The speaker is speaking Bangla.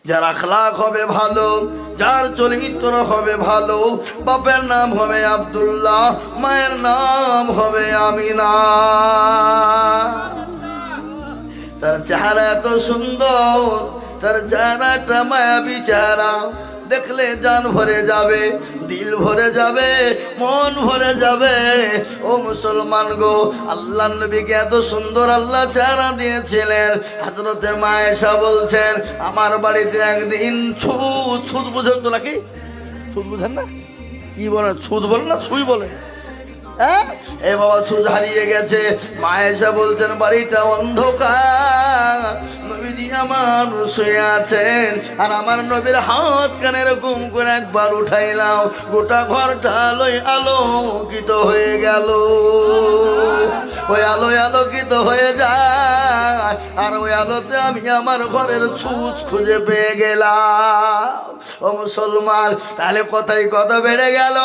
যার আখলাক হবে ভালো, যার চরিত্র হবে ভালো, বাপের নাম হবে আব্দুল্লাহ, মায়ের নাম হবে আমিনা। তার চেহারা এত সুন্দর, তার চেহারাটা মায়াবী চেহারা, দেখলে জান ভরে যাবে, দিল ভরে যাবে, মন ভরে যাবে। ও মুসলমান গো, আল্লাহ নবীকে এত সুন্দর আল্লাহ চেহারা দিয়েছিলেন। হযরতে মা আয়েশা বলছেন, আমার বাড়িতে একদিন ছুঁচ বুঝেন তো নাকি? ছুঁচ বুঝেন না? কি বলে, ছুঁচ বলে না ছুঁই বলে? হ্যাঁ, এ বাবা ছুঁচ হারিয়ে গেছে। মা আয়েশা বলছেন, বাড়িটা অন্ধকার, নবীজি আমার শুয়ে আছেন, আর আমার নবীর হাত কানে এরকম করে একবার উঠাইলাম, গোটা ঘরটা আলোয় আলোকিত হয়ে গেল। ওই আলোয় আলোকিত হয়ে যায়, আর ওই আলোতে আমি আমার ঘরের ছুঁচ খুঁজে পেয়ে গেলাম। ও মুসলমান, তাহলে কথাই কথা বেড়ে গেল।